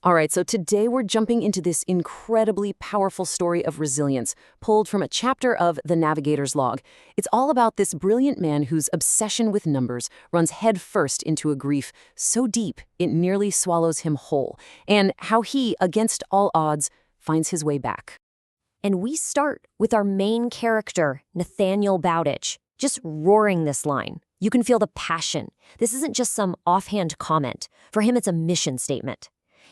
All right, so today we're jumping into this incredibly powerful story of resilience, pulled from a chapter of The Navigator's Log. It's all about this brilliant man whose obsession with numbers runs headfirst into a grief so deep it nearly swallows him whole, and how he, against all odds, finds his way back. And we start with our main character, Nathaniel Bowditch, just roaring this line. You can feel the passion. This isn't just some offhand comment. For him, it's a mission statement.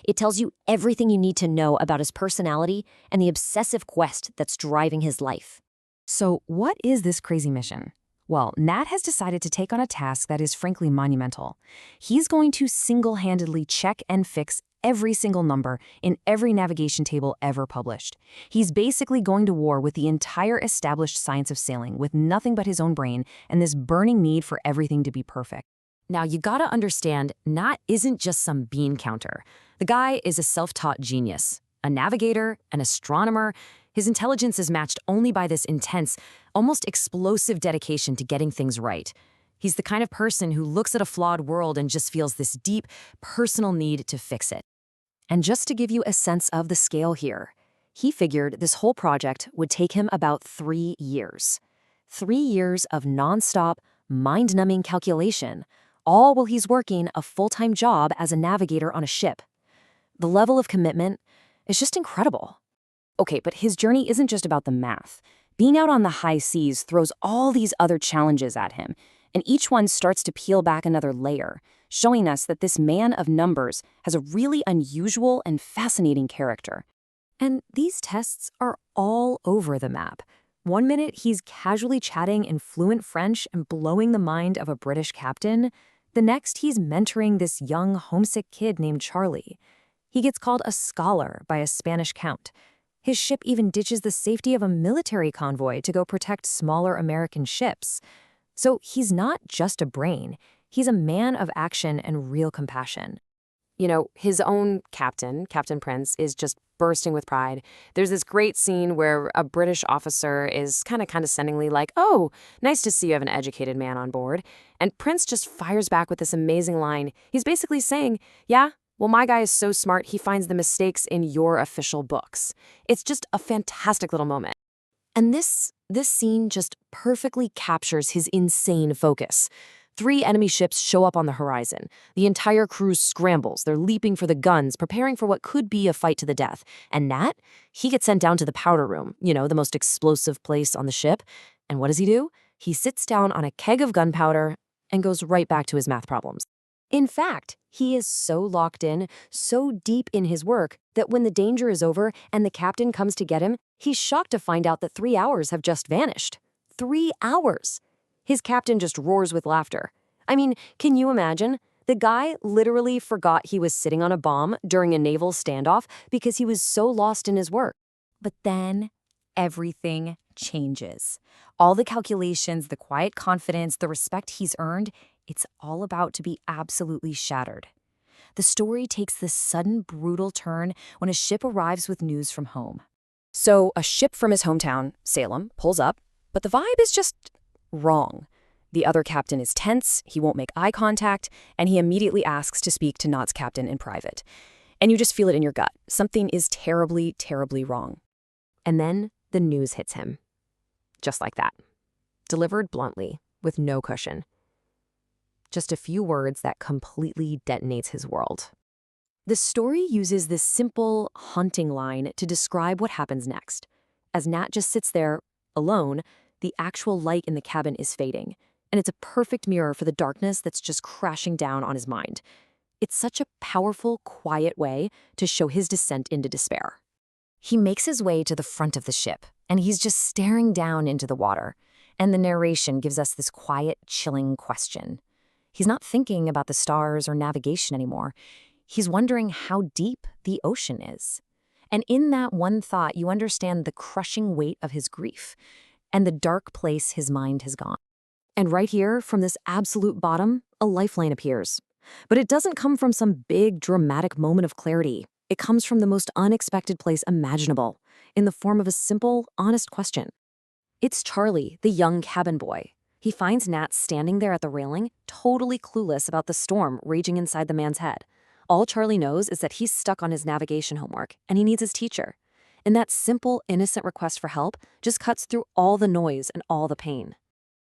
It tells you everything you need to know about his personality and the obsessive quest that's driving his life. So what is this crazy mission? Well, Nat has decided to take on a task that is frankly monumental. He's going to single-handedly check and fix every single number in every navigation table ever published. He's basically going to war with the entire established science of sailing with nothing but his own brain and this burning need for everything to be perfect. Now, you gotta understand, Nat isn't just some bean counter. The guy is a self-taught genius, a navigator, an astronomer. His intelligence is matched only by this intense, almost explosive dedication to getting things right. He's the kind of person who looks at a flawed world and just feels this deep, personal need to fix it. And just to give you a sense of the scale here, he figured this whole project would take him about 3 years. 3 years of nonstop, mind-numbing calculation, all while he's working a full-time job as a navigator on a ship. The level of commitment is just incredible. Okay, but his journey isn't just about the math. Being out on the high seas throws all these other challenges at him, and each one starts to peel back another layer, showing us that this man of numbers has a really unusual and fascinating character. And these tests are all over the map. One minute he's casually chatting in fluent French and blowing the mind of a British captain. The next he's mentoring this young homesick kid named Charlie. He gets called a scholar by a Spanish count. His ship even ditches the safety of a military convoy to go protect smaller American ships. So he's not just a brain. He's a man of action and real compassion. You know, his own captain, Captain Prince, is just bursting with pride. There's this great scene where a British officer is kind of condescendingly like, "Oh, nice to see you have an educated man on board." And Prince just fires back with this amazing line. He's basically saying, "Yeah, well, my guy is so smart, he finds the mistakes in your official books." It's just a fantastic little moment. And this scene just perfectly captures his insane focus. 3 enemy ships show up on the horizon. The entire crew scrambles. They're leaping for the guns, preparing for what could be a fight to the death. And Nat, he gets sent down to the powder room, you know, the most explosive place on the ship. And what does he do? He sits down on a keg of gunpowder and goes right back to his math problems. In fact, he is so locked in, so deep in his work, that when the danger is over and the captain comes to get him, he's shocked to find out that 3 hours have just vanished. 3 hours! His captain just roars with laughter. I mean, can you imagine? The guy literally forgot he was sitting on a bomb during a naval standoff because he was so lost in his work. But then everything changes. All the calculations, the quiet confidence, the respect he's earned, it's all about to be absolutely shattered. The story takes this sudden, brutal turn when a ship arrives with news from home. So a ship from his hometown, Salem, pulls up, but the vibe is just wrong. The other captain is tense, he won't make eye contact, and he immediately asks to speak to Nat's captain in private. And you just feel it in your gut. Something is terribly, terribly wrong. And then the news hits him. Just like that. Delivered bluntly, with no cushion. Just a few words that completely detonates his world. The story uses this simple, haunting line to describe what happens next. As Nat just sits there, alone, the actual light in the cabin is fading, and it's a perfect mirror for the darkness that's just crashing down on his mind. It's such a powerful, quiet way to show his descent into despair. He makes his way to the front of the ship, and he's just staring down into the water, and the narration gives us this quiet, chilling question. He's not thinking about the stars or navigation anymore. He's wondering how deep the ocean is. And in that one thought, you understand the crushing weight of his grief and the dark place his mind has gone. And right here, from this absolute bottom, a lifeline appears. But it doesn't come from some big, dramatic moment of clarity. It comes from the most unexpected place imaginable, in the form of a simple, honest question. It's Charlie, the young cabin boy. He finds Nat standing there at the railing, totally clueless about the storm raging inside the man's head. All Charlie knows is that he's stuck on his navigation homework and he needs his teacher. And that simple, innocent request for help just cuts through all the noise and all the pain.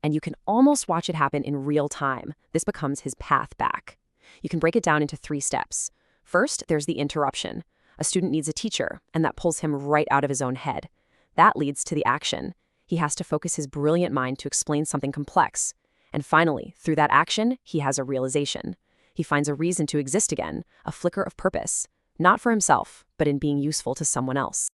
And you can almost watch it happen in real time. This becomes his path back. You can break it down into 3 steps. First, there's the interruption. A student needs a teacher, and that pulls him right out of his own head. That leads to the action. He has to focus his brilliant mind to explain something complex. And finally, through that action, he has a realization. He finds a reason to exist again, a flicker of purpose, not for himself, but in being useful to someone else.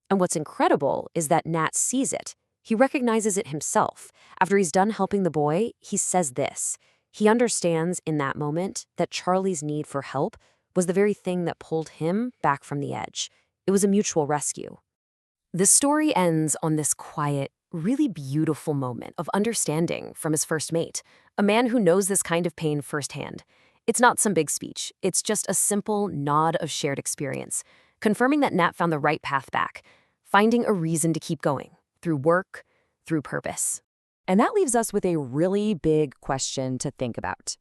And what's incredible is that Nat sees it. He recognizes it himself. After he's done helping the boy, he says this. He understands in that moment that Charlie's need for help was the very thing that pulled him back from the edge. It was a mutual rescue. The story ends on this quiet, really beautiful moment of understanding from his first mate, a man who knows this kind of pain firsthand. It's not some big speech. It's just a simple nod of shared experience, confirming that Nat found the right path back, finding a reason to keep going, through work, through purpose. And that leaves us with a really big question to think about.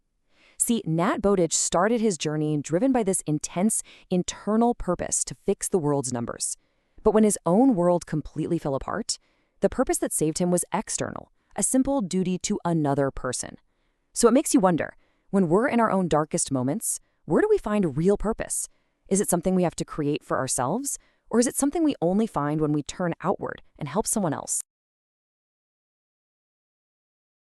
See, Nat Bowditch started his journey driven by this intense internal purpose to fix the world's numbers. But when his own world completely fell apart, the purpose that saved him was external, a simple duty to another person. So it makes you wonder, when we're in our own darkest moments, where do we find real purpose? Is it something we have to create for ourselves, or is it something we only find when we turn outward and help someone else?